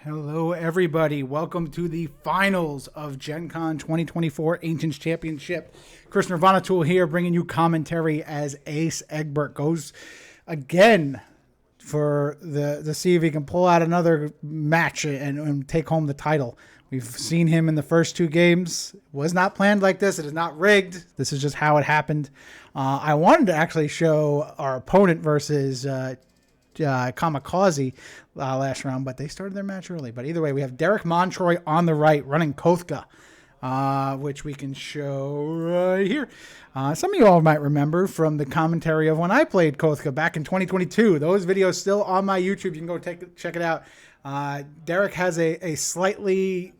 Hello, everybody. Welcome to the finals of Gen Con 2024 Ancients Championship. Chris Nirvana Tool here, bringing you commentary as Ace Egbert goes again for to see if he can pull out another match and take home the title. We've seen him in the first two games. It was not planned like this. It is not rigged. This is just how it happened. I wanted to actually show our opponent versus Kamikaze last round, but they started their match early. But either way, we have Derek Montroy on the right running Kothkah, which we can show right here. Some of you all might remember from the commentary of when I played Kothkah back in 2022. Those videos still on my YouTube. You can go check it out. Derek has a slightly,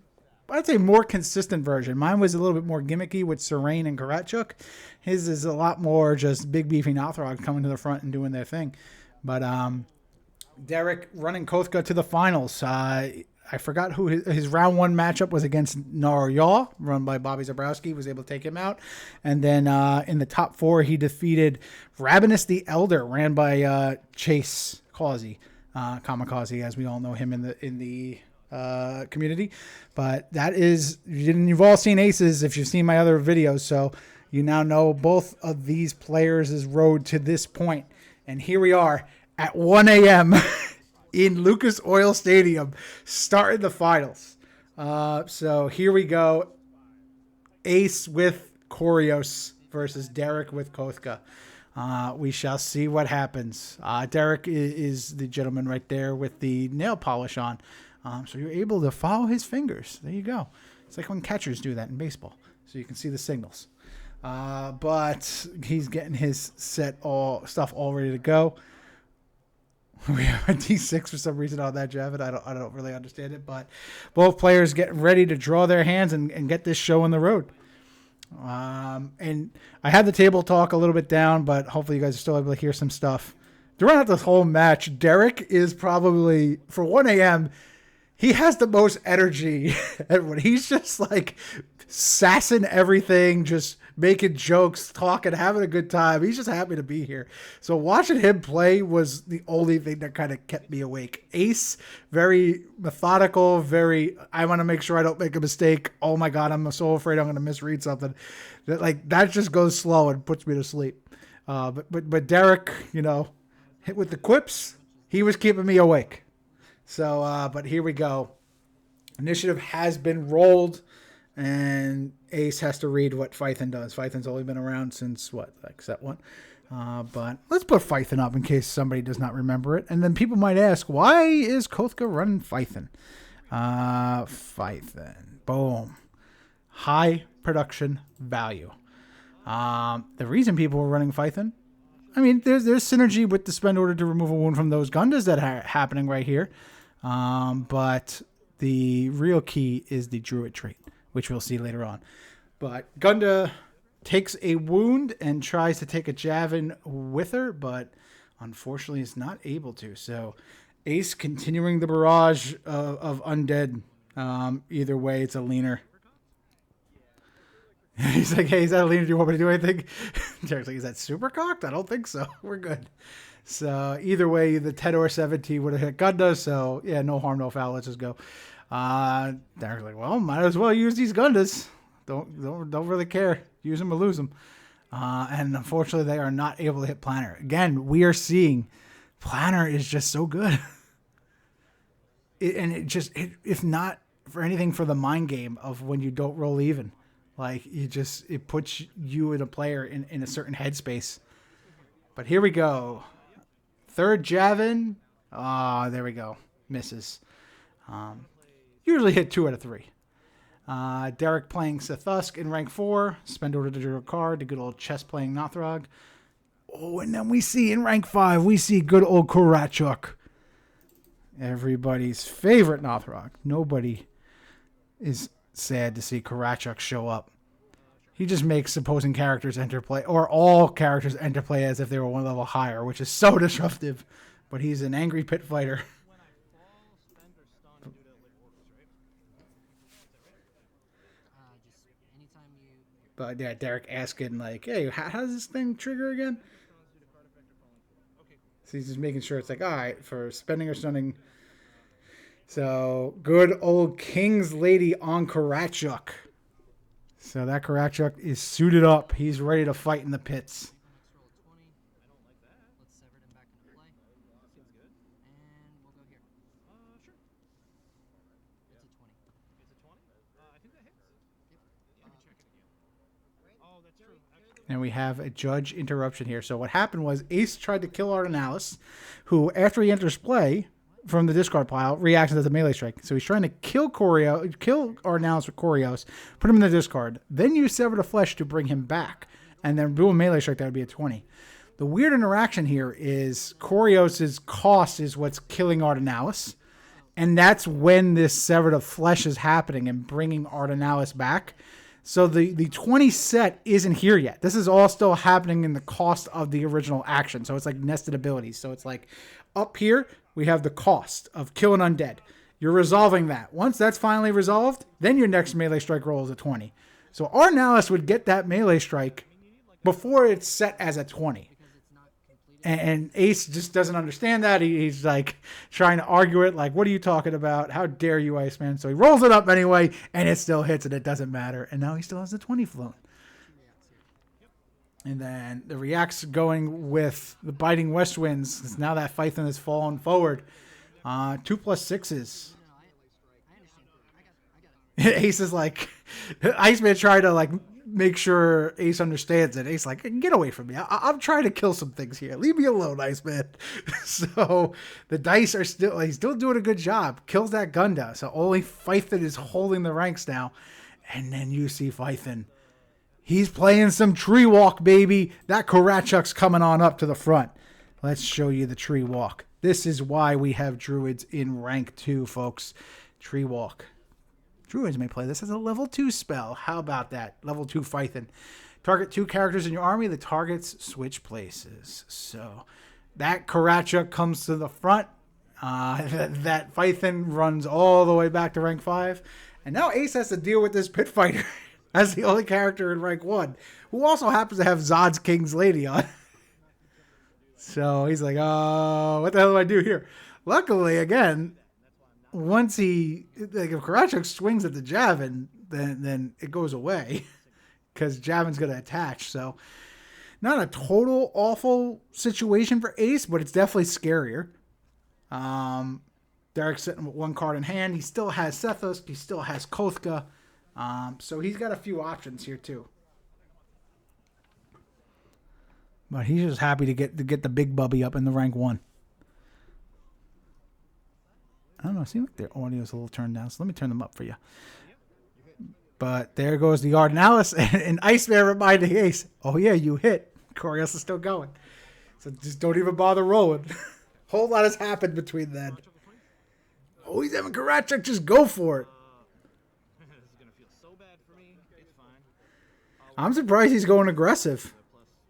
I'd say, more consistent version. Mine was a little bit more gimmicky with Serene and Karachuk. His is a lot more just big beefy Nothrog coming to the front and doing their thing. But Derek running Kothkah to the finals. I forgot who his round one matchup was against Naryaw, run by Bobby Zabrowski. Was able to take him out. And then in the top four, he defeated Ravenous the Elder, ran by Chase Causey, Kamikaze, as we all know him in the community. But that is, you've all seen Aces if you've seen my other videos, so you now know both of these players' road to this point. And here we are at 1 a.m. in Lucas Oil Stadium, starting the finals. So here we go. Ace with Coreos versus Derek with Kothkah. We shall see what happens. Derek is the gentleman right there with the nail polish on. So you're able to follow his fingers. There you go. It's like when catchers do that in baseball. So you can see the signals. But he's getting his stuff all ready to go. We have a D6 for some reason on that, Javin. I don't really understand it, but both players get ready to draw their hands and get this show on the road. And I had the table talk a little bit down, but hopefully you guys are still able to hear some stuff. Throughout this whole match, Derek is probably, for 1 a.m., he has the most energy. Everyone, he's just like sassing everything, just making jokes, talking, having a good time. He's just happy to be here. So watching him play was the only thing that kind of kept me awake. Ace, very methodical, I want to make sure I don't make a mistake. Oh my God, I'm so afraid I'm going to misread something. That just goes slow and puts me to sleep. But Derek, hit with the quips, he was keeping me awake. So, but here we go. Initiative has been rolled, and Ace has to read what Phython does. Phython's only been around since, set one? But let's put Phython up in case somebody does not remember it. And then people might ask, why is Kothkah running Phython? Phython. Boom. High production value. The reason people were running Phython, I mean, there's synergy with the spend order to remove a wound from those Gundas that are happening right here. But the real key is the Druid trait, which we'll see later on. But Gunda takes a wound and tries to take a Javin with her, but unfortunately is not able to. So Ace continuing the barrage of undead. Either way, it's a leaner. He's like, hey, is that a leaner? Do you want me to do anything? Derek's like, is that super cocked? I don't think so. We're good. So either way, the 10 or 17 would have hit Gunda. So yeah, no harm, no foul. Let's just go. Derek's like, well, might as well use these Gundas. Don't really care. Use them or lose them. And unfortunately, they are not able to hit Planner. Again, we are seeing Planner is just so good. If not for anything, for the mind game of when you don't roll even. Like, it puts you and a player in a certain headspace. But here we go. Third Javin. There we go. Misses. Usually hit 2 out of 3. Derek playing Sethusk in rank 4. Spend order to draw a card. The good old chess playing Nothrog. Oh, and then we see in rank 5, we see good old Karachuk. Everybody's favorite Nothrog. Nobody is sad to see Karachuk show up. He just makes opposing characters enter play, or all characters enter play as if they were one level higher, which is so disruptive. But he's an angry pit fighter. But yeah, Derek asking like, hey, how does this thing trigger again? So he's just making sure it's like, all right, for spending or stunning So, good old King's Lady on Karachuk. So that Karachuk is suited up. He's ready to fight in the pits. And we have a judge interruption here. So what happened was Ace tried to kill Ardenalis, who, after he enters play from the discard pile, reacts as a melee strike. So he's trying to kill Ardenalis with Koreos, put him in the discard, then use Sever the Flesh to bring him back, and then do a melee strike. That would be a 20. The weird interaction here is Koreos' cost is what's killing Ardenalis, and that's when this Sever the Flesh is happening and bringing Ardenalis back. So the 20 set isn't here yet. This is all still happening in the cost of the original action. So it's like nested abilities. So it's like up here, we have the cost of killing undead. You're resolving that. Once that's finally resolved, then your next melee strike roll is a 20. So Ardenalis would get that melee strike before it's set as a 20. And Ace just doesn't understand that. He's like trying to argue it. Like, what are you talking about? How dare you, Iceman? So he rolls it up anyway, and it still hits, and it doesn't matter. And now he still has the 20 flown. And then the reacts going with the Biting West Winds, because now that Phython has fallen forward. 2+6s. Ace is like, Iceman tried to like make sure Ace understands it. Ace like, get away from me. I'm trying to kill some things here. Leave me alone, Iceman. So the dice are he's still doing a good job. Kills that Gunda. So only Phython is holding the ranks now. And then you see Phython. He's playing some tree walk, baby. That Karachuk's coming on up to the front. Let's show you the tree walk. This is why we have druids in rank 2, folks. Tree walk. Druids may play this as a level 2 spell. How about that? Level 2 Phython. Target 2 characters in your army. The targets switch places. So that Karachuk comes to the front. That Phython runs all the way back to rank 5. And now Ace has to deal with this pit fighter as the only character in rank 1, who also happens to have Zod's King's Lady on. So he's like, oh, what the hell do I do here? Luckily, again, once if Karachuk swings at the Javin, then it goes away because Javin's going to attach. So not a total awful situation for Ace, but it's definitely scarier. Derek's sitting with one card in hand. He still has Sethos. He still has Kothkah. So he's got a few options here too. But he's just happy to get the big bubby up in the rank 1. I don't know. It seems like their audio is a little turned down, so let me turn them up for you. But there goes the Ardenalis, and Iceman reminding Ace, oh yeah, you hit. Koreos is still going. So just don't even bother rolling. Whole lot has happened between then. Oh, he's having Karachuk, just go for it. I'm surprised he's going aggressive.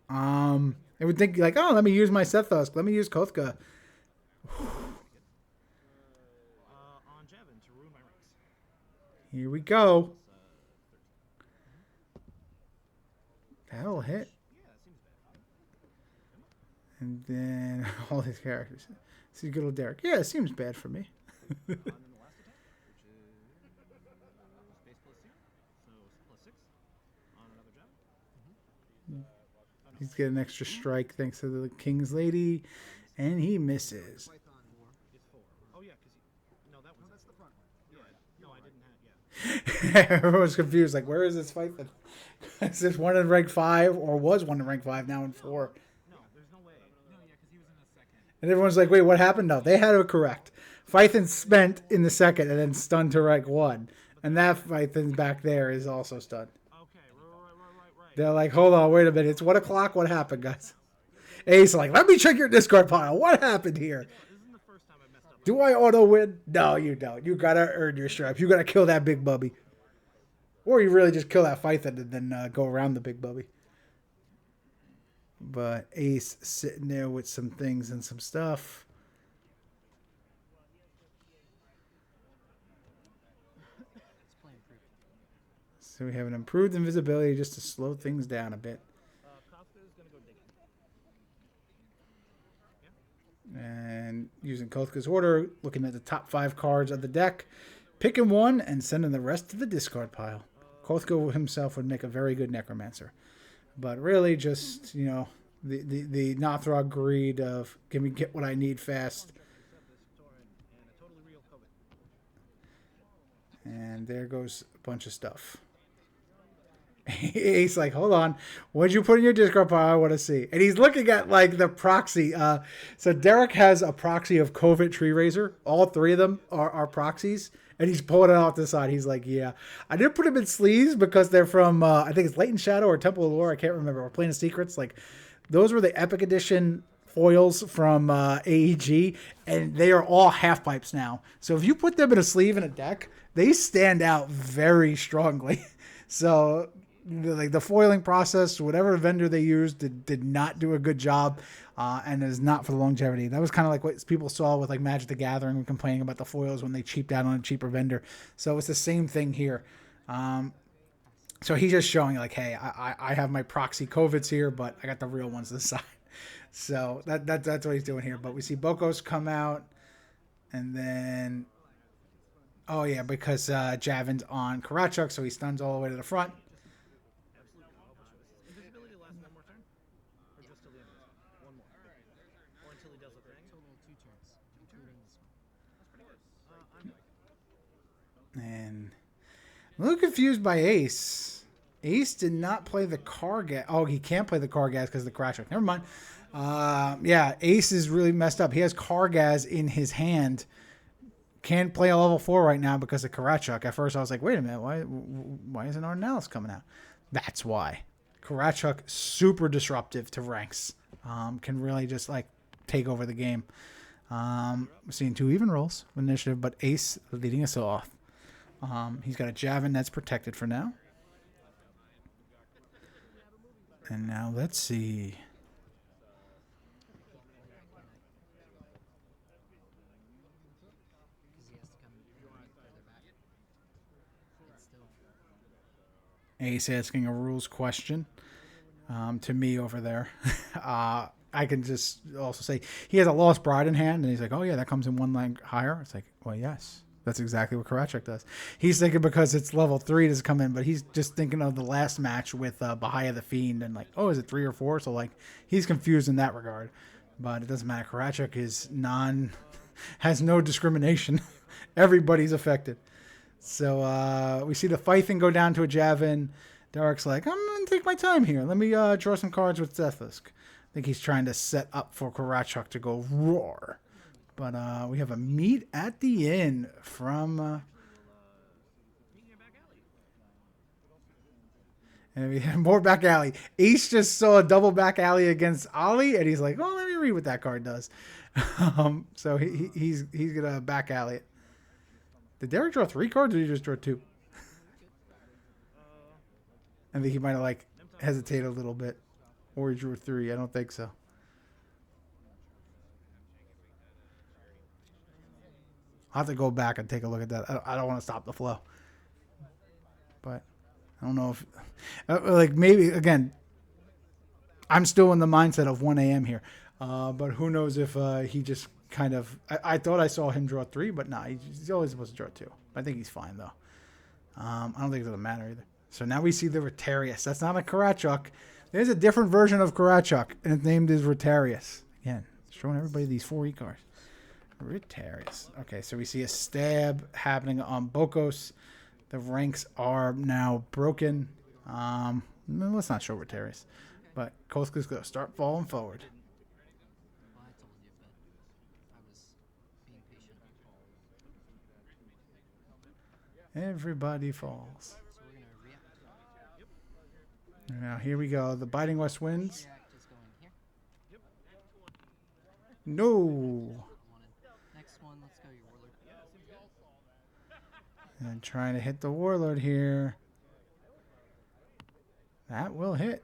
I would think like, oh, let me use my Sethos. Let me use Kothkah. Here we go. That'll hit. And then all these characters. See good old Derek. Yeah, it seems bad for me. He's getting an extra strike thanks to the King's Lady. And he misses. Everyone's confused. Like, where is this fight? Is this one in rank 5 or was one in rank 5 now in 4? No, there's no way. No, yeah, because he was in the second. And everyone's like, wait, what happened? No, they had it correct. Phython spent in the second and then stunned to rank 1. And that Phython back there is also stunned. Okay, right. They're like, hold on, wait a minute. It's 1 o'clock. What happened, guys? Ace like, let me check your discard pile. What happened here? This isn't the first time I messed up. Do I auto win? No, you don't. You gotta earn your stripes. You gotta kill that big bubby. Or you really just kill that Phython and then go around the big bubby. But Ace sitting there with some things and some stuff. So we have an improved invisibility just to slow things down a bit. Kothkah is going to go digging. And again, using Kothka's order, looking at the top 5 cards of the deck, picking one, and sending the rest to the discard pile. Kothka himself would make a very good Necromancer. But really just, the Nothrog greed of, get what I need fast. And there goes a bunch of stuff. He's like, hold on. What'd you put in your discard pile? I want to see. And he's looking at, like, the proxy. So Derek has a proxy of Covent Tree Razor. All 3 of them are proxies. And he's pulling it off the side. He's like, yeah. I didn't put them in sleeves because they're from, I think it's Leighton Shadow or Temple of Lore. I can't remember. Or Plane of Secrets. Like, those were the Epic Edition foils from AEG. And they are all half pipes now. So if you put them in a sleeve in a deck, they stand out very strongly. So, like, the foiling process, whatever vendor they used did not do a good job, and is not for the longevity. That was kind of like what people saw with, like, Magic the Gathering, complaining about the foils when they cheaped out on a cheaper vendor. So it's the same thing here. So he's just showing, like, hey, I have my proxy COVIDs here, but I got the real ones this side. So that's what he's doing here. But we see Bokos come out, and then, oh yeah, because Javin's on Karachuk, so he stuns all the way to the front. Invisibility lasts one more turn? Or just till the end of this one? One more. Or until he does a thing? Total 2 turns. 2 turns. That's pretty good. And I'm a little confused by Ace. Ace did not play the Kargas. Oh, he can't play the Kargas because of the Karachuk. Never mind. Yeah, Ace is really messed up. He has Kargas in his hand. Can't play a level 4 right now because of Karachuk. At first I was like, wait a minute, why isn't Arnalis coming out? That's why. Karachuk, super disruptive to ranks. Can really just, like, take over the game. We're seeing 2 even rolls with initiative, but Ace leading us off. He's got a Javin that's protected for now. And now let's see. Ace asking a rules question to me over there. I can just also say he has a Lost Bride in hand, and he's like, oh yeah, that comes in 1 rank higher. It's like, well, yes. That's exactly what Karachuk does. He's thinking because it's level 3 does come in, but he's just thinking of the last match with Bahia the Fiend and, like, oh, is it 3 or 4? So, like, he's confused in that regard. But it doesn't matter. Karachuk is has no discrimination. Everybody's affected. So we see the Fything go down to a Javin. Derek's like, I'm going to take my time here. Let me draw some cards with Zethlisk. I think he's trying to set up for Karachuk to go roar. But we have a meet at the inn from... and we have more back alley. Ace just saw a double back alley against Ollie, and he's like, oh, let me read what that card does. So he's going to back alley it. Did Derek draw 3 cards, or did he just draw 2? I think he might have, like, hesitated a little bit. Or he drew 3. I don't think so. I'll have to go back and take a look at that. I don't want to stop the flow. But I don't know if... like, maybe, again, I'm still in the mindset of 1 a.m. here. But who knows if he just kind of... I thought I saw him draw 3, but nah, he's always supposed to draw 2. I think he's fine, though. I don't think it doesn't matter either. So now we see the Rotarius. That's not a Karachuk. There's a different version of Karachuk, and its name is Rotarius. Again, showing everybody these 4 E-cards. Rotarius. Okay, so we see a stab happening on Bokos. The ranks are now broken. Let's not show Rotarius. But Kothka's going to start falling forward. Well, I told you, but I was being patient. Everybody falls. So we're going to react. Now here we go. The Biting West wins. React is going here. No. Next one, let's go, your Warlord. And trying to hit the Warlord here. That will hit.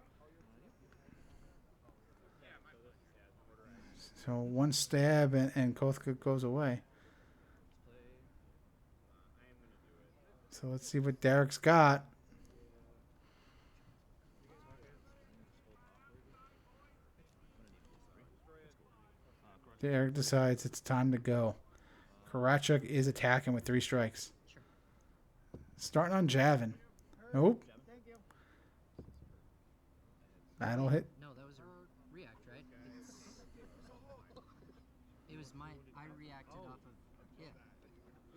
So 1 stab and Kothka goes away. So let's see what Derek's got. Derek decides it's time to go. Karachuk is attacking with 3 strikes. Sure. Starting on Javin. Nope. Thank you. That'll hit. No, that was a react, right? It was my. I reacted off of. Yeah.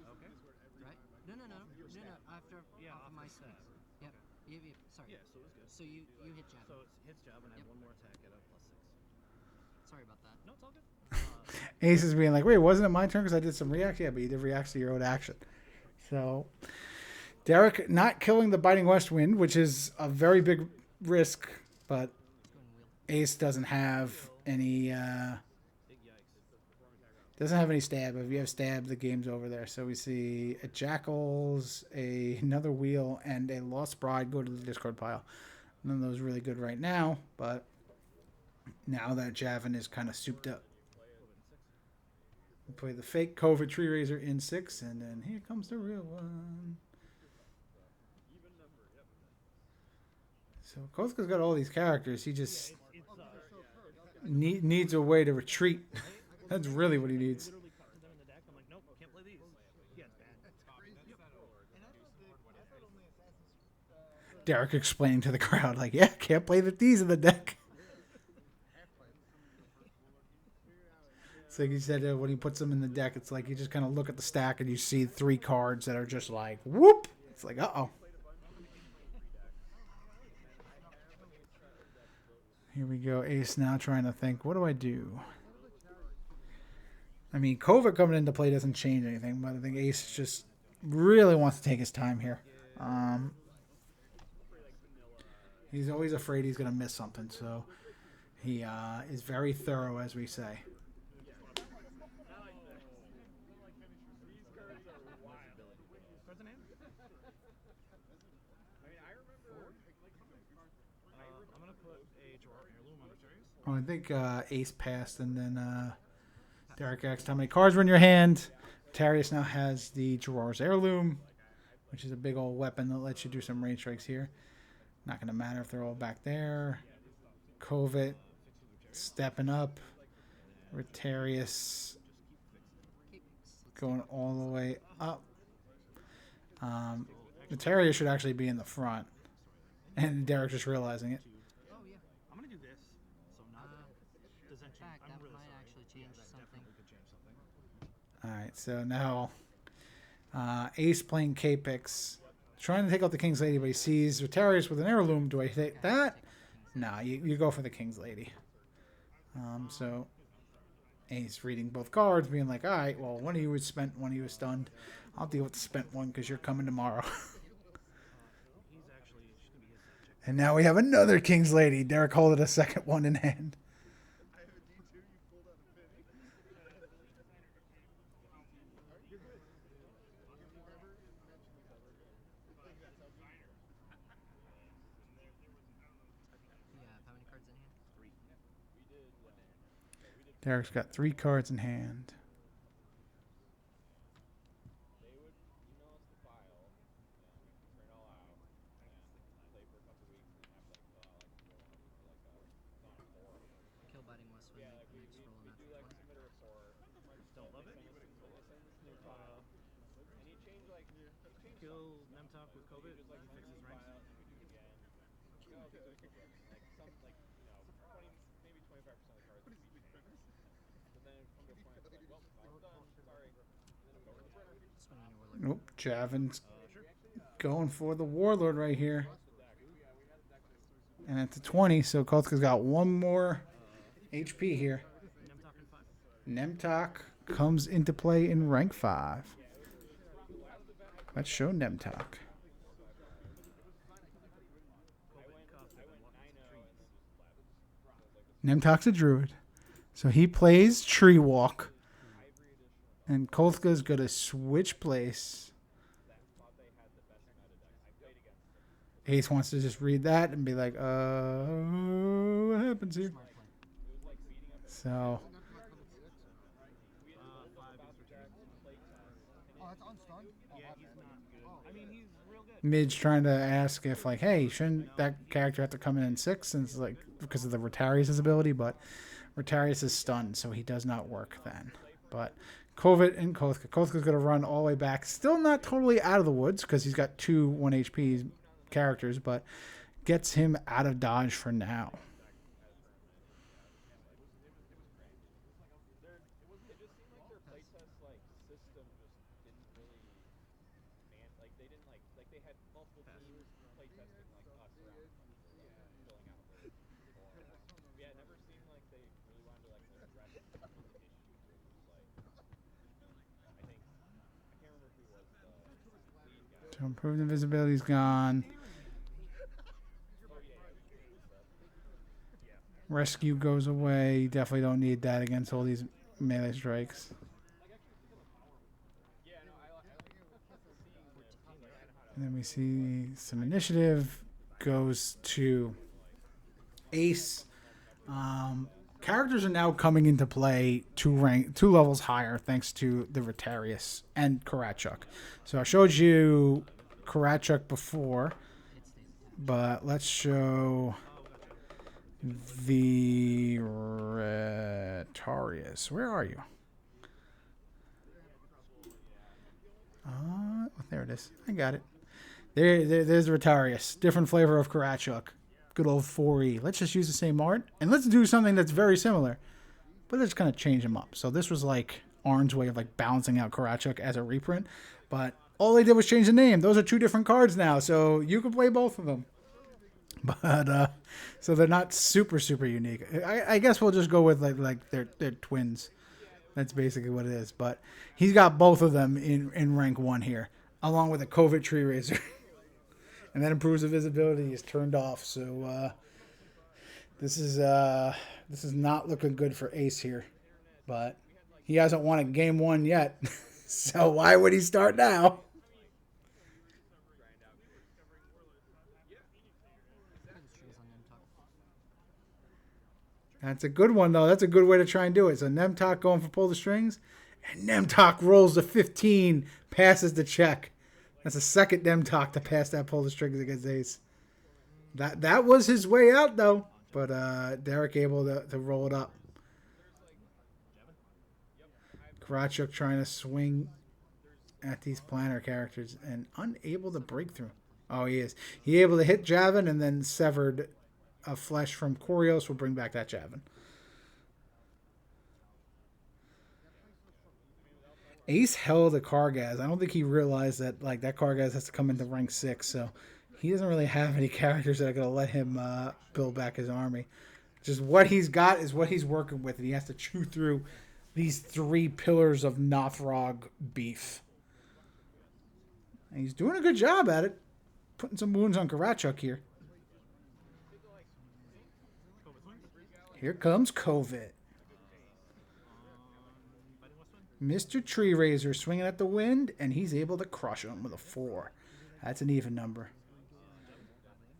Okay. Right? No. After Yeah, off of off my the squeeze. stat. Yep. Sorry. Yeah, so it was good. So you hit Jab. So it hits job and I have Yep. one more attack at a +6. Sorry about that. No, it's all good. Ace is being like, wait, wasn't it my turn because I did some react? Yeah, but you did react to your own action. So Derek not killing the Biting West Wind, which is a very big risk, but Let's go and wheel. Ace doesn't have any Big yikes. doesn't have any stab. If you have stab, the game's over there. So we see a Jackals, another Wheel, and a Lost Bride go to the discard pile. None of those really good right now, but now that Javin is kind of souped up. We play the fake COVID Tree Raiser in 6, and then here comes the real one. So Kothkah's got all these characters. He just needs a way to retreat. That's really what he needs. Literally cut to them in the deck. I'm like, nope, can't play these. Yeah, it's bad. Derek explaining to the crowd, like, yeah, can't play these in the deck. It's like he said when he puts them in the deck, it's like you just kind of look at the stack and you see 3 cards that are just like, whoop. It's like, uh-oh. Here we go. Ace now trying to think, what do I do? I mean, COVID coming into play doesn't change anything, but I think Ace just really wants to take his time here. He's always afraid he's going to miss something, so he is very thorough, as we say. Cards in hand? I'm going to put a drawer heirloom on Rotarius. Oh, I think Ace passed, and then Derek asked how many cards were in your hand. Tarius now has the Gerard's Heirloom, which is a big old weapon that lets you do some range strikes here. Not going to matter if they're all back there. Kovet stepping up. Rotarius going all the way up. Rotarius should actually be in the front. And Derek just realizing it. Oh yeah. I'm going to do this. So not does that change? Fact, I'm that really might sorry. actually change That something. definitely could change something. All right, so now Ace playing K-Pix. Trying to take out the King's Lady, but he sees Rotarius with an heirloom. Do I hit that? Nah, you go for the King's Lady. So Ace reading both cards, being like, all right, well, one of you was spent, one of you was stunned. I'll deal with the spent one because you're coming tomorrow. He's actually, she's going to be his check. And now we have another King's Lady. Derek holding a second one in hand. Yeah, how many cards in hand? 3. Derek's got 3 cards in hand. Kill Biting West Wind. Next roll and after 20. Don't love it. Kill Nemtok with COVID. He fixes ranks. Swing on your Warlord. Nope, Javin's Sure. going for the Warlord right here. And it's a 20, so Kothkah's got one more HP here. Nemtok in 5. Nemtok comes into play in rank 5. Let's show Nemtok. Nemtok's a druid. So he plays Tree Walk. And Kothkah's going to switch place. Ace wants to just read that and be like, what happens here? Smart play. So 5 is returned. Oh, that's unstunned? Oh, Yeah, my he's bad. not good. I mean, he's real good. Midge trying to ask if, like, hey, shouldn't that character have to come in 6 since, like, because of the Rotarius' ability? But Rotarius is stunned, so he does not work then. But Kovet and Kothkah. Kothkah's going to run all the way back. Still not totally out of the woods because he's got 2 1 HP characters, but gets him out of dodge for now. To improve invisibility's gone. Rescue goes away. Definitely don't need that against all these melee strikes. And then we see some initiative goes to Ace. Characters are now coming into play 2 levels higher thanks to the Rotarius and Koratchuk. So I showed you Koratchuk before, but let's show the Rotarius. Where are you? There it is. I got it. There's the Rotarius. Different flavor of Koratchuk. Good old 4E. Let's just use the same art, and let's do something that's very similar, but let's kind of change them up. So this was like Arn's way of like balancing out Koratchuk as a reprint, but all they did was change the name. Those are 2 different cards now, so you can play both of them. But so they're not super unique. I guess we'll just go with like they're twins. That's basically what it is. But he's got both of them in rank 1 here, along with a Kovet Tree Raiser. And that improves the visibility is turned off. So this is not looking good for Ace here. But he hasn't won a game 1 yet. So why would he start now? That's a good one, though. That's a good way to try and do it. So Nemtok going for pull the strings. And Nemtok rolls the 15, passes the check. That's the second Nemtok to pass that pull the strings against Ace. That was his way out, though. But Derek able to roll it up. Koratchuk trying to swing at these planner characters and unable to break through. Oh, he is. He able to hit Javin and then severed a flesh from Koreos will bring back that Javin. Ace held a Kargaz. I don't think he realized that like that Kargaz has to come into rank 6, so he doesn't really have any characters that are going to let him build back his army. Just what he's got is what he's working with, and he has to chew through these 3 pillars of Nothrog beef. And he's doing a good job at it, putting some wounds on Koratchuk here. Here comes Kovet. Mr. Tree Raiser swinging at the wind, and he's able to crush him with a 4. That's an even number.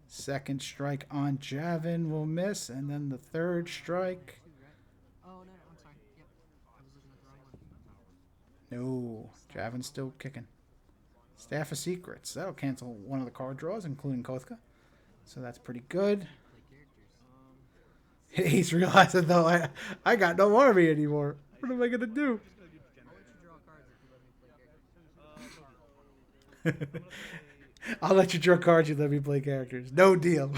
Second strike on Javin will miss, and then the third strike. Oh, no, I'm sorry. Yep. I was looking at the wrong one. No, Javin's still kicking. Staff of Secrets. That'll cancel one of the card draws, including Kothkah. So that's pretty good. He's realizing, though, I got no army anymore. What am I going to do? I'll let you draw cards. You let me play characters. No deal.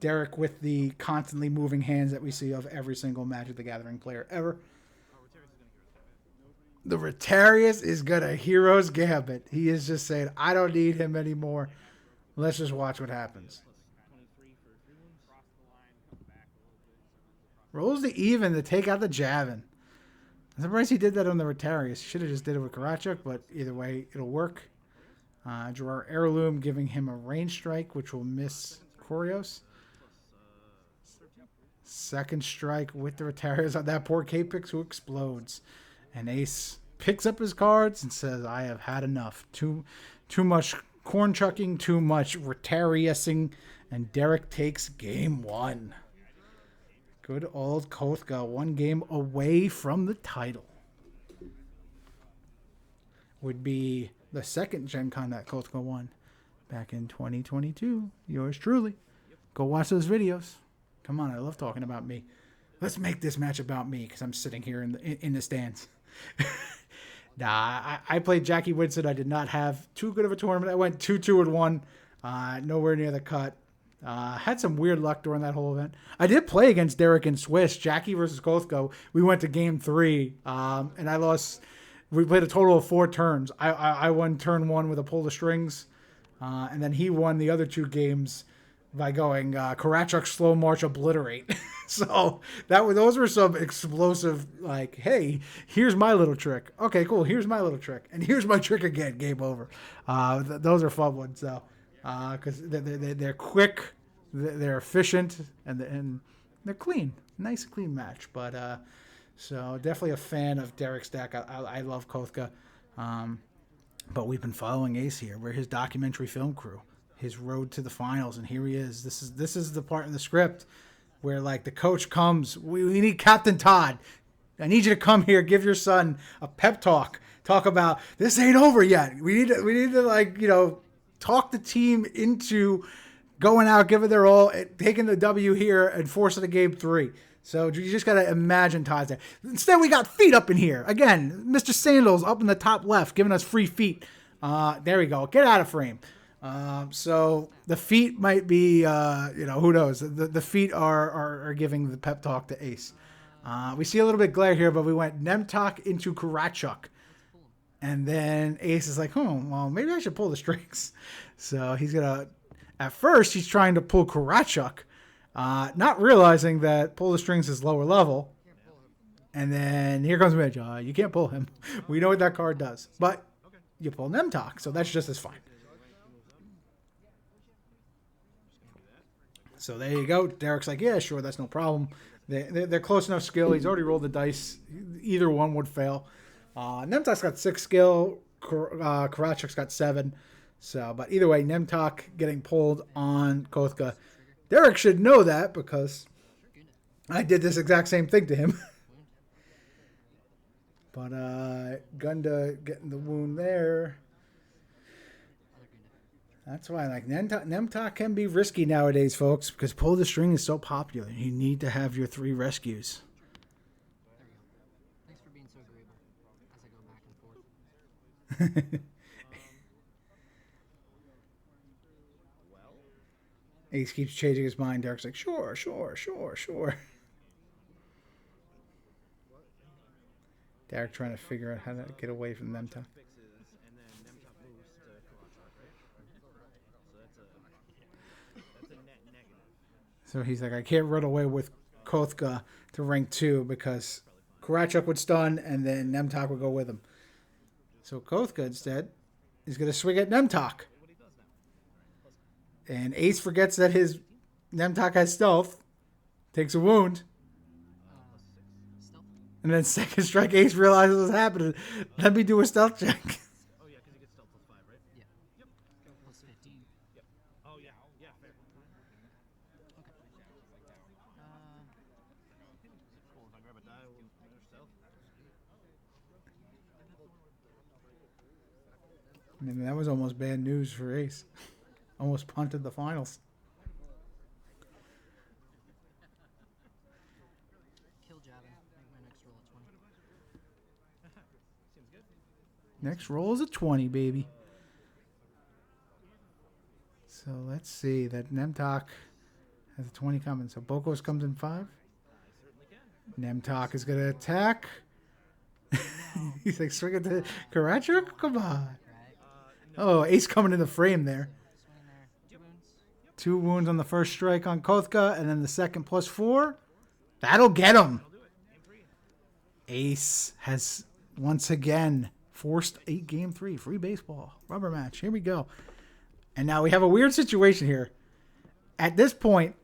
Derek with the constantly moving hands that we see of every single Magic the Gathering player ever. The Rotarius is going to Hero's Gambit. He is just saying, I don't need him anymore. Let's just watch what happens. Rolls the even to take out the Javin. I'm surprised he did that on the Rotarius. He should have just did it with Koratchuk, but either way, it'll work. Draw Heirloom, giving him a range strike, which will miss Koreos. Second strike with the Rotarius on that poor K-Pix who explodes. And Ace picks up his cards and says, I have had enough. Too much corn chucking, too much Rotariusing, and Derek takes game 1. Good old Kothkah, 1 game away from the title. would be the second Gen Con that Kothkah won back in 2022. Yours truly. Go watch those videos. Come on, I love talking about me. Let's make this match about me because I'm sitting here in the stands. Nah, I played Jackie Winston. I did not have too good of a tournament. I went 2-2-1. Nowhere near the cut. Had some weird luck during that whole event. I did play against Derek and Swiss. Jackie versus Kothkah. We went to game 3, and I lost. We played a total of 4 turns. I won turn 1 with a pull the strings, and then he won the other 2 games by going Karachuk slow march obliterate. So those were some explosive, like, hey, here's my little trick. Okay, cool. Here's my little trick, and here's my trick again. Game over. Those are fun ones though, because they're quick, they're efficient, and they're clean. Nice clean match. But so definitely a fan of Derek's deck. I love Kothkah, but we've been following Ace here. We're his documentary film crew. His road to the finals, and here he is. This is the part in the script where, like, the coach comes. We need Captain Todd. I need you to come here, give your son a pep talk. Talk about this ain't over yet. We need to like, talk the team into going out, giving their all, taking the W here, and forcing a game 3. So you just got to imagine Todd's there. Instead, we got feet up in here. Again, Mr. Sandals up in the top left, giving us free feet. There we go. Get out of frame. So the feet might be, who knows? The feet are giving the pep talk to Ace. We see a little bit glare here, but we went Nemtok into Karachuk. And then Ace is like, well, maybe I should pull the strings. So at first he's trying to pull Karachuk, not realizing that pull the strings is lower level. And then here comes Midge. You can't pull him. We know what that card does. But you pull Nemtok, so that's just as fine. So there you go. Derek's like, yeah, sure, that's no problem. They're close enough skill. He's already rolled the dice. Either one would fail. Nemtok's got 6 skill. Karachuk's got 7. So, but either way, Nemtok getting pulled on Kothkah. Derek should know that because I did this exact same thing to him. But Gunda getting the wound there. That's why, like, Nemtok can be risky nowadays, folks, because pull the string is so popular. You need to have your 3 rescues. There we go. Thanks for being so agreeable as I go back and forth. Ace keeps changing his mind. Derek's like, sure. Derek trying to figure out how to get away from Nemtok. So he's like, I can't run away with Kothkah to rank 2 because Karachuk would stun and then Nemtok would go with him. So Kothkah instead is going to swing at Nemtok. And Ace forgets that his Nemtok has stealth, takes a wound. And then second strike, Ace realizes what's happening. Let me do a stealth check. Oh, yeah, because he gets stealth +5, right? Yeah. Yep. Plus 15. Yep. Oh, yeah. Yeah, fair. Cool. If I grab a die, we'll manage stealth. I mean, that was almost bad news for Ace. Almost punted the finals. Kill Javin. Make my next roll a 20. Seems good. Next roll is a 20, baby. So let's see. That Nemtok has a 20 coming. So Bokos comes in 5. Nemtok is going to attack. He's like, swing it to Karachuk? Come on. Right. Oh, Ace coming in the frame there. Swing in there. 2 wounds. 2 wounds on the first strike on Kothkah, and then the second +4. That'll get him. Ace has once again forced a game 3. Free baseball. Rubber match. Here we go. And now we have a weird situation here. At this point,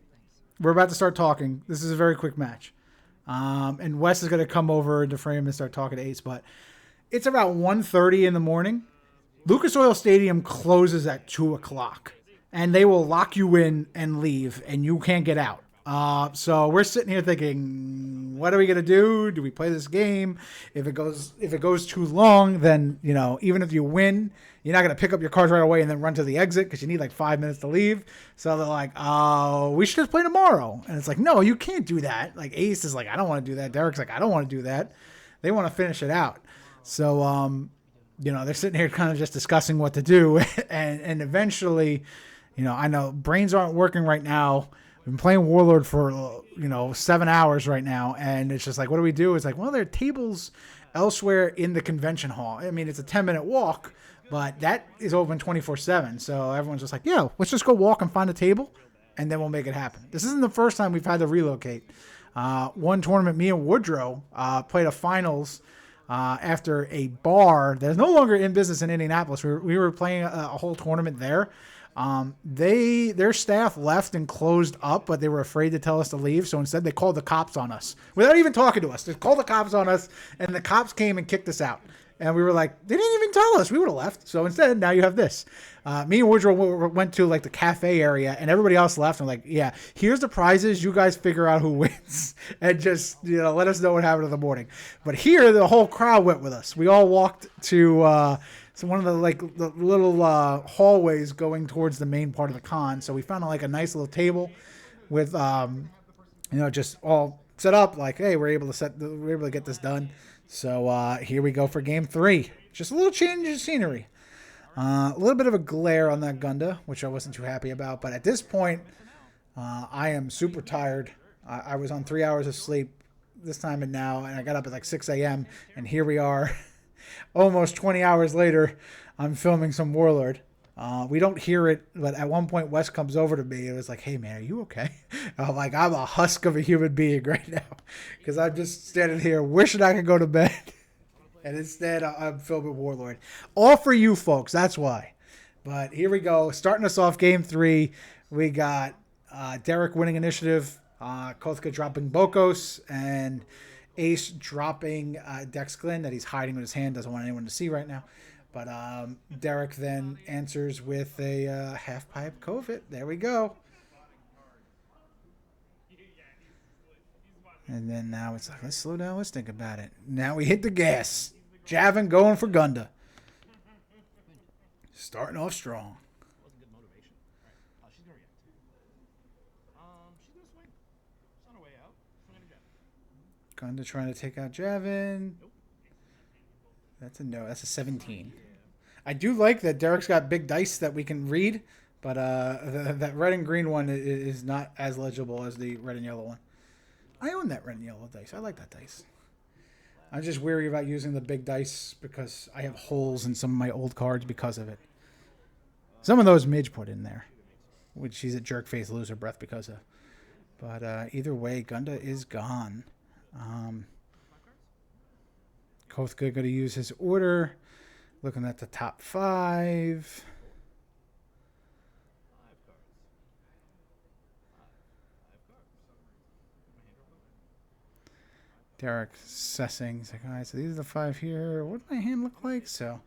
we're about to start talking. This is a very quick match. And Wes is going to come over into frame and start talking to Ace, but it's about 1:30 in the morning. Lucas Oil Stadium closes at 2 o'clock, and they will lock you in and leave, and you can't get out So we're sitting here thinking, what are we gonna do? Do we play this game? If it goes too long, then even if you win, you're not gonna pick up your cards right away and then run to the exit because you need like 5 minutes to leave. So they're like, oh, we should just play tomorrow. And it's like, no, you can't do that. Like Ace is like, I don't want to do that. Derek's like, I don't want to do that. They want to finish it out. So they're sitting here kind of just discussing what to do, and eventually, I know brains aren't working right now. We've been playing Warlord for 7 hours right now, and it's just like, what do we do? It's like, well, there are tables elsewhere in the convention hall. I mean, it's a 10-minute walk, but that is open 24/7. So everyone's just like, yeah, let's just go walk and find a table, and then we'll make it happen. This isn't the first time we've had to relocate. One tournament, me and Woodrow played a finals after a bar that's no longer in business in Indianapolis. We were playing a whole tournament there. Their staff left and closed up, but they were afraid to tell us to leave. So instead they called the cops on us without even talking to us. They called the cops on us, and the cops came and kicked us out. And we were like, they didn't even tell us. We would have left. So instead, now you have this. Me and Woodrow went to like the cafe area, and everybody else left. I'm like, yeah, here's the prizes. You guys figure out who wins, and just let us know what happened in the morning. But here, the whole crowd went with us. We all walked to one of the little hallways going towards the main part of the con. So we found a nice little table with just all set up. Like, hey, we're able to get this done. So here we go for game 3. Just a little change of scenery. A little bit of a glare on that Gunda, which I wasn't too happy about. But at this point, I am super tired. I was on 3 hours of sleep this time and now, and I got up at like 6 a.m. And here we are, almost 20 hours later. I'm filming some Warlord. We don't hear it, but at one point Wes comes over to me and was like, hey man, are you okay? I'm like, I'm a husk of a human being right now because I'm just standing here wishing I could go to bed. And instead I'm filming Warlord. All for you folks, that's why. But here we go. Starting us off game 3, we got Derek winning initiative, Kothkah dropping Bokos, and Ace dropping Dex Glynn that he's hiding with his hand, doesn't want anyone to see right now. But Derek then answers with a half-pipe COVID. There we go. And then now it's like, let's slow down. Let's think about it. Now we hit the gas. Javin going for Gunda. Starting off strong. Wasn't good motivation. All right. She's gonna react. She's gonna swing. She's on her way out. Swing at Javin. Gunda trying to take out Javin. Nope. That's a no. That's a 17. I do like that Derek's got big dice that we can read, but that red and green one is not as legible as the red and yellow one. I own that red and yellow dice. I like that dice. I'm just weary about using the big dice because I have holes in some of my old cards because of it. Some of those Midge put in there, which she's a jerk face loser breath because of. But either way, Gunda is gone. Kothkah going to use his order. Looking at the top 5. Derek assessing. He's like, all right, so these are the 5 here. What does my hand look like? So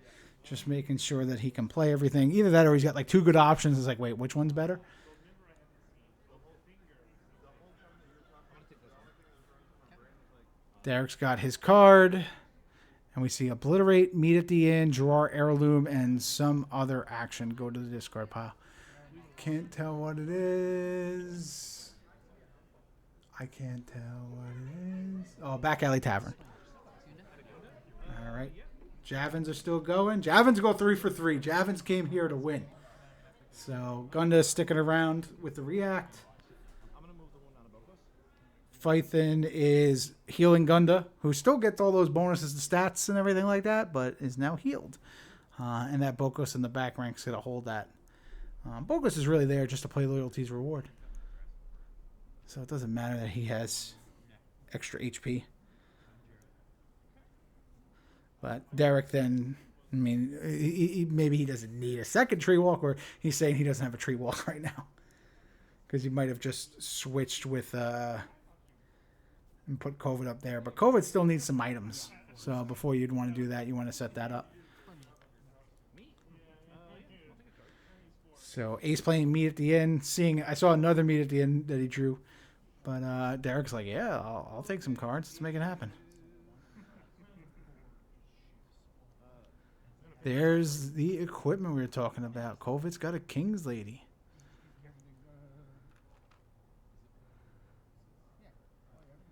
just making sure that he can play everything. Either that or he's got like 2 good options. It's like, wait, which one's better? Derek's got his card. And we see obliterate, meet at the end, draw heirloom, and some other action. Go to the discard pile. Can't tell what it is. I can't tell what it is. Oh, Back Alley Tavern. All right. Javins are still going. Javins go 3 for 3. Javins came here to win. So Gunda sticking around with the react. Phython is healing Gunda, who still gets all those bonuses to stats and everything like that, but is now healed. And that Bokos in the back rank's going to hold that. Bokos is really there just to play Loyalty's reward. So it doesn't matter that he has extra HP. But Derek then, I mean, maybe he doesn't need a second tree walk, or he's saying he doesn't have a tree walk right now. Because he might have just switched with... and put COVID up there. But COVID still needs some items. So before you'd want to do that, you want to set that up. So Ace playing meat at the end. I saw another meat at the end that he drew. But Derek's like, yeah, I'll take some cards. Let's make it happen. There's the equipment we were talking about. COVID's got a King's Lady.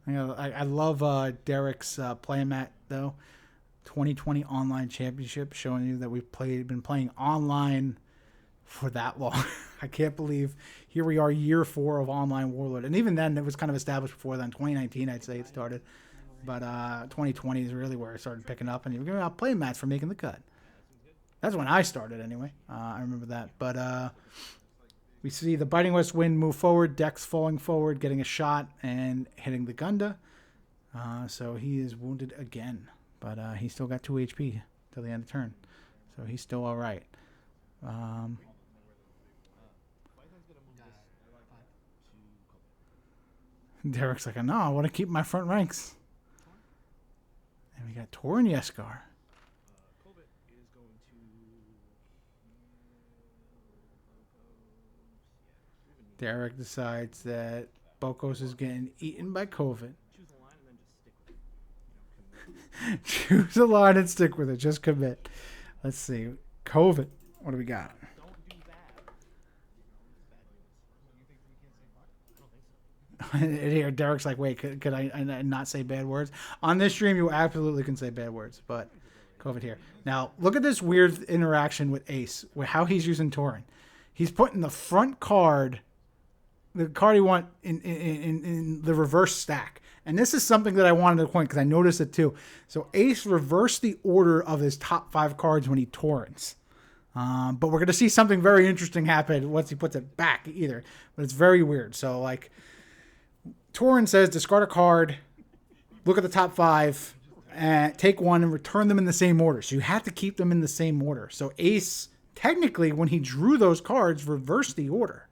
I love Derek's playing mat, though. 2020 Online Championship, showing you that we've been playing online for that long. I can't believe here we are, year 4 of online Warlord. And even then, it was kind of established before then. 2019, I'd say it started. But 2020 is really where it started picking up. And you were giving out play mats for making the cut. That's when I started, anyway. I remember that. But we see the Biting West Wind move forward. Dex falling forward, getting a shot, and hitting the Gunda. So he is wounded again. But he's still got 2 HP till the end of turn. So he's still all right. Derek's like, no, I want to keep my front ranks. And we got Tor and Yeskar. Derek decides that Bokos is getting eaten by COVID. Choose a line and stick with it. Just commit. Let's see. COVID. What do we got? Here, Derek's like, wait, could I not say bad words? On this stream, you absolutely can say bad words, but COVID here. Now, look at this weird interaction with Ace, with how he's using Tauren. He's putting the front card, the card he want in the reverse stack. And this is something that I wanted to point because I noticed it too. So Ace reversed the order of his top 5 cards when he Taurens. But we're going to see something very interesting happen once he puts it back either. But it's very weird. So like Tauren says, discard a card, look at the top 5, and take one and return them in the same order. So you have to keep them in the same order. So Ace, technically, when he drew those cards, reversed the order.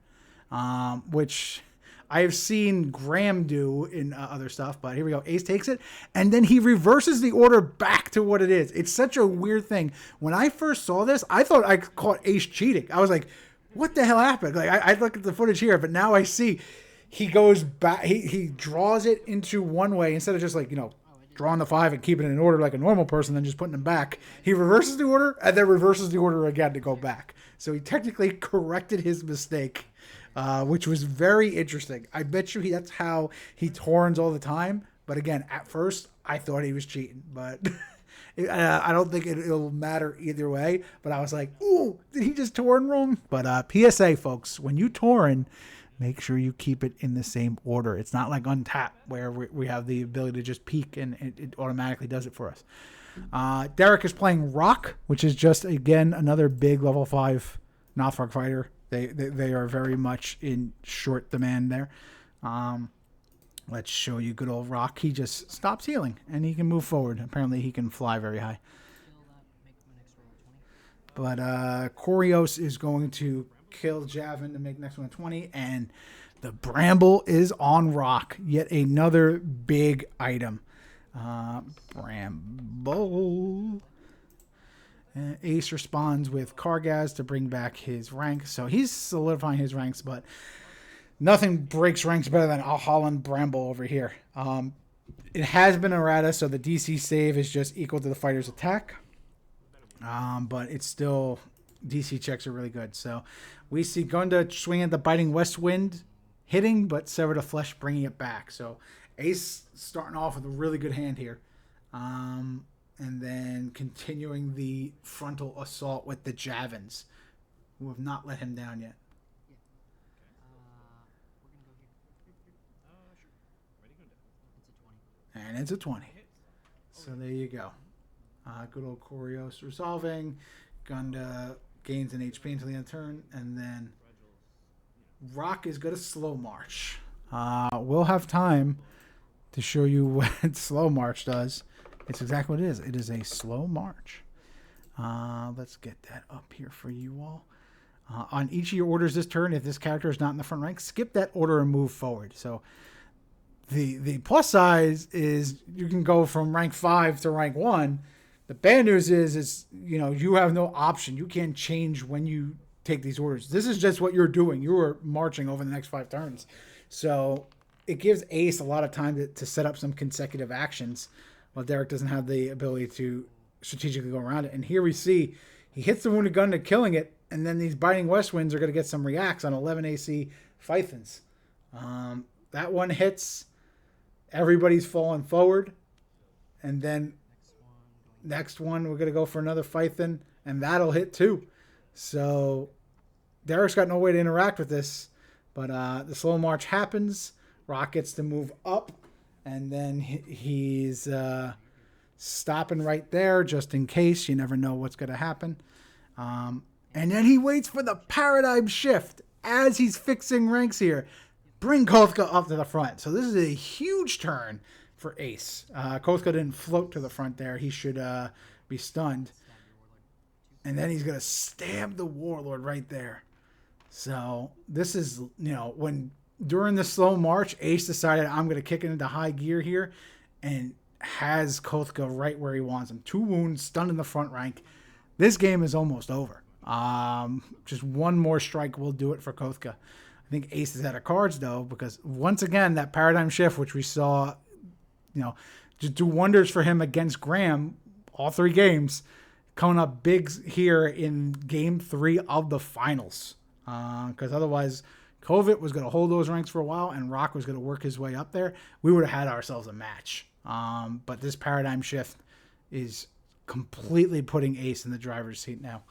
Which I've seen Graham do in other stuff, but here we go. Ace takes it, and then he reverses the order back to what it is. It's such a weird thing. When I first saw this, I thought I caught Ace cheating. I was like, what the hell happened? Like I look at the footage here, but now I see he goes back. He draws it into one way instead of just like, drawing the 5 and keeping it in order like a normal person, then just putting them back. He reverses the order and then reverses the order again to go back. So he technically corrected his mistake. Which was very interesting. I bet you that's how he Taurens all the time. But again, at first, I thought he was cheating. But I don't think it'll matter either way. But I was like, ooh, did he just Tauren wrong? But PSA, folks, when you Tauren, make sure you keep it in the same order. It's not like Untap, where we have the ability to just peek and it automatically does it for us. Derek is playing Rock, which is just, again, another big level 5 Nothrock fighter. They are very much in short demand there. Let's show you good old Rock. He just stops healing, and he can move forward. Apparently, he can fly very high. But Koreos is going to kill Javin to make next one 20, and the Bramble is on Rock. Yet another big item. Bramble. Ace responds with Kargaz to bring back his rank. So he's solidifying his ranks, but nothing breaks ranks better than Holland Bramble over here. It has been errata, so the DC save is just equal to the fighter's attack. But it's still, DC checks are really good. So we see Gunda swing at the Biting West Wind, hitting, but Sever the Flesh bringing it back. So Ace starting off with a really good hand here. And then continuing the frontal assault with the Javins, who have not let him down yet. And it's a 20. So there you go. Good old Koreos resolving. Gunda gains an HP until the end of the turn. And then Rock is going to slow march. We'll have time to show you what slow march does. It's exactly what it is. It is a slow march. Let's get that up here for you all. On each of your orders this turn, if this character is not in the front rank, skip that order and move forward. So the plus side is you can go from rank 5 to rank 1. The bad news is you have no option. You can't change when you take these orders. This is just what you're doing. You are marching over the next 5 turns. So it gives Ace a lot of time to set up some consecutive actions, while Derek doesn't have the ability to strategically go around it. And here we see he hits the Wounded Gun to killing it, and then these Biting West Winds are going to get some reacts on 11 AC Phythons. That one hits. Everybody's falling forward. And then next one, we're going to go for another Phython, and that'll hit too. So Derek's got no way to interact with this. But the slow march happens. Rock gets to move up. And then he's stopping right there just in case. You never know what's going to happen. And then he waits for the paradigm shift as he's fixing ranks here. Bring Kothkah up to the front. So this is a huge turn for Ace. Kothkah didn't float to the front there. He should be stunned. And then he's going to stab the Warlord right there. So this is, when during the slow march, Ace decided I'm going to kick it into high gear here and has Kothkah right where he wants him. 2 wounds, stunned in the front rank. This game is almost over. Just one more strike will do it for Kothkah. I think Ace is out of cards, though, because once again, that paradigm shift, which we saw, just do wonders for him against Graham, all 3 games, coming up big here in game 3 of the finals. Because otherwise, Kovic was going to hold those ranks for a while, and Rock was going to work his way up there. We would have had ourselves a match. But this paradigm shift is completely putting Ace in the driver's seat now.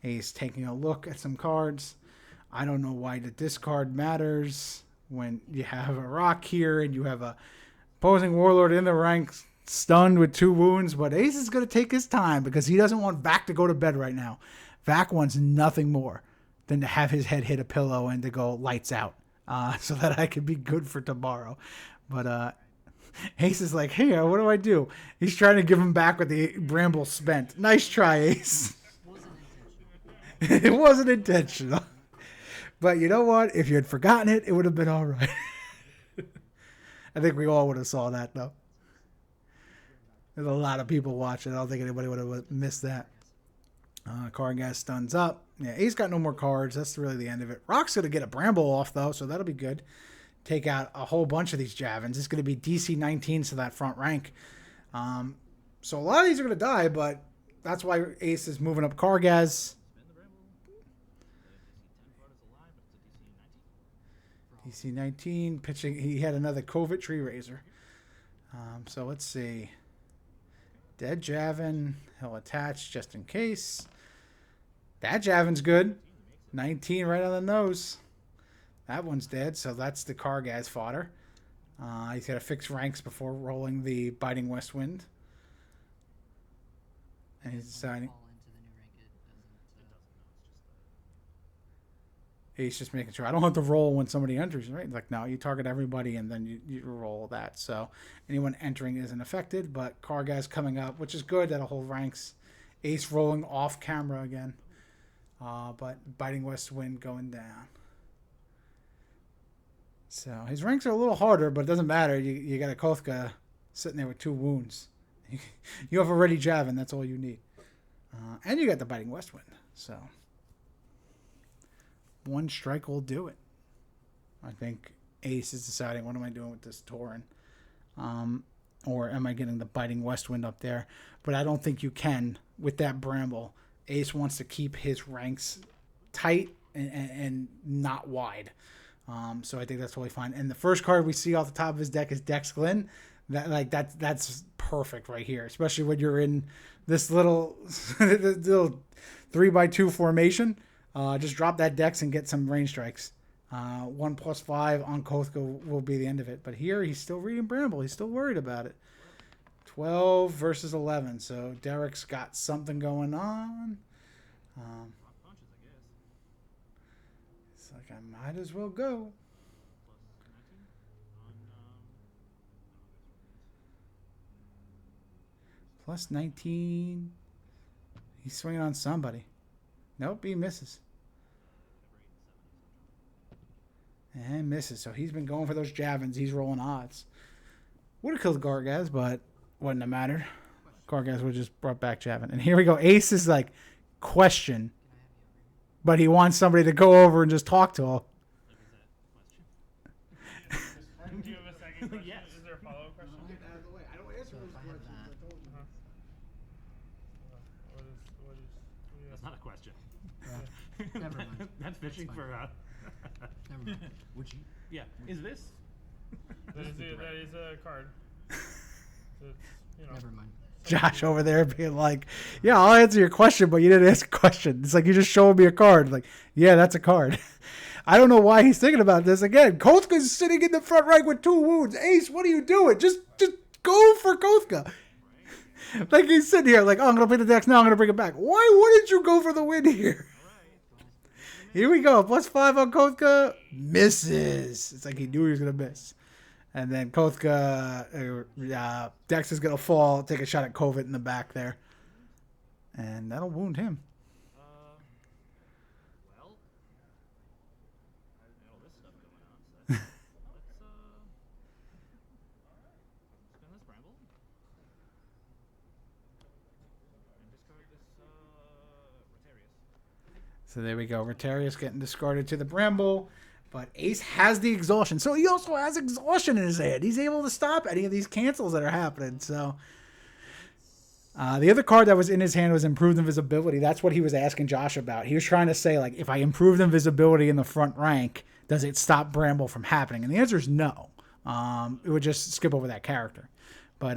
Ace taking a look at some cards. I don't know why the discard matters when you have a Rock here and you have a opposing Warlord in the ranks stunned with 2 wounds. But Ace is going to take his time because he doesn't want Vac to go to bed right now. Vac wants nothing more than to have his head hit a pillow and to go lights out so that I can be good for tomorrow. But Ace is like, hey, what do I do? He's trying to give him back what the Bramble spent. Nice try, Ace. It wasn't intentional. But you know what? If you had forgotten it, it would have been all right. I think we all would have saw that, though. There's a lot of people watching. I don't think anybody would have missed that. Koreos stuns up. Yeah, Ace got no more cards. That's really the end of it. Rock's going to get a Bramble off, though, so that'll be good. Take out a whole bunch of these Javins. It's going to be DC 19s to that front rank. So a lot of these are going to die, but that's why Ace is moving up Koreos. DC 19 pitching. He had another Kovic Tree Raiser. So let's see. Dead Javin. He'll attach just in case. That Javin's good. 19 right on the nose. That one's dead. So that's the Koreos fodder. He's got to fix ranks before rolling the Biting West Wind. And he's deciding. He's just making sure. I don't have to roll when somebody enters, right? Like, no, you target everybody and then you roll that. So anyone entering isn't affected, but Koreos coming up, which is good. That'll hold ranks. Ace rolling off camera again. But Biting West Wind going down. So his ranks are a little harder, but it doesn't matter. You got a Kothkah sitting there with 2 wounds. You have a ready Javin. That's all you need. And you got the Biting West Wind. So one strike will do it. I think Ace is deciding, what am I doing with this Tauren? Or am I getting the Biting West Wind up there? But I don't think you can with that Bramble. Ace wants to keep his ranks tight and not wide. So I think that's totally fine. And the first card we see off the top of his deck is Dex Glynn. That's perfect right here, especially when you're in this little 3x2 formation. Just drop that Dex and get some range strikes. 1+5 on Kothkah will be the end of it. But here he's still reading Bramble. He's still worried about it. 12 versus 11. So Derek's got something going on. It's like I might as well go. Plus 19. He's swinging on somebody. Nope, he misses. And misses. So he's been going for those Javins. He's rolling odds. Would have killed Koreos, but wouldn't have mattered. Koreos would have just brought back Javin. And here we go. Ace is like, question. But he wants somebody to go over and just talk to him. not a question. Never mind. That's fishing fine. for. Never mind. Would you? Yeah. Is this? That is a card. So it's, Never mind. Josh over there being like, yeah, I'll answer your question, but you didn't ask a question. It's like you just showed me a card. Like, yeah, that's a card. I don't know why he's thinking about this. Again, Kothkah's sitting in the front rank with 2 wounds. Ace, what are you doing? Just go for Kothkah. Like he's sitting here like, oh, I'm going to play the decks now. I'm going to bring it back. Why wouldn't you go for the win here? Here we go. +5 on Kothkah. Misses. It's like he knew he was going to miss. And then Kothkah, Dex is going to fall, take a shot at Kovet in the back there. And that'll wound him. Well, all this stuff going on. So let's spin this bramble and discard this Rotarius. So there we go. Rotarius getting discarded to the Bramble. But Ace has the exhaustion. So he also has exhaustion in his hand. He's able to stop any of these cancels that are happening. So the other card that was in his hand was Improved Invisibility. That's what he was asking Josh about. He was trying to say, like, if I improve invisibility in the front rank, does it stop Bramble from happening? And the answer is no. It would just skip over that character. But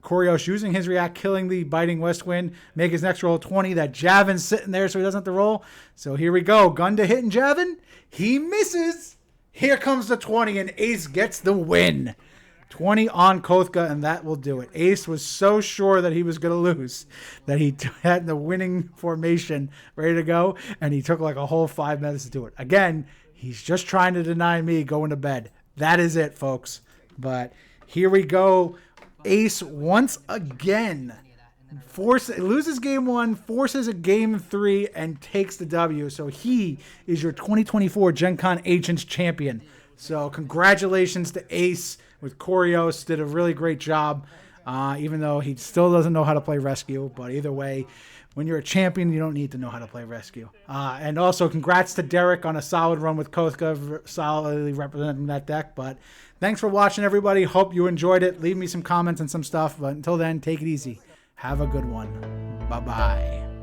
Koreos using his react, killing the Biting West Wind, make his next roll 20. That Javin's sitting there so he doesn't have to roll. So here we go. Gun to hitting Javin. He misses. Here comes the 20, and Ace gets the win. 20 on Kothkah, and that will do it. Ace was so sure that he was going to lose that he had the winning formation ready to go, and he took like a whole 5 minutes to do it. Again, he's just trying to deny me going to bed. That is it, folks. But here we go. Ace once again loses game 1, forces a game 3, and takes the W. So he is your 2024 Gen Con Agents champion. So congratulations to Ace with Koreos. Did a really great job, even though he still doesn't know how to play Rescue. But either way, when you're a champion, you don't need to know how to play Rescue. And also congrats to Derek on a solid run with Kothkah, solidly representing that deck. But thanks for watching, everybody. Hope you enjoyed it. Leave me some comments and some stuff. But until then, take it easy. Have a good one. Bye-bye.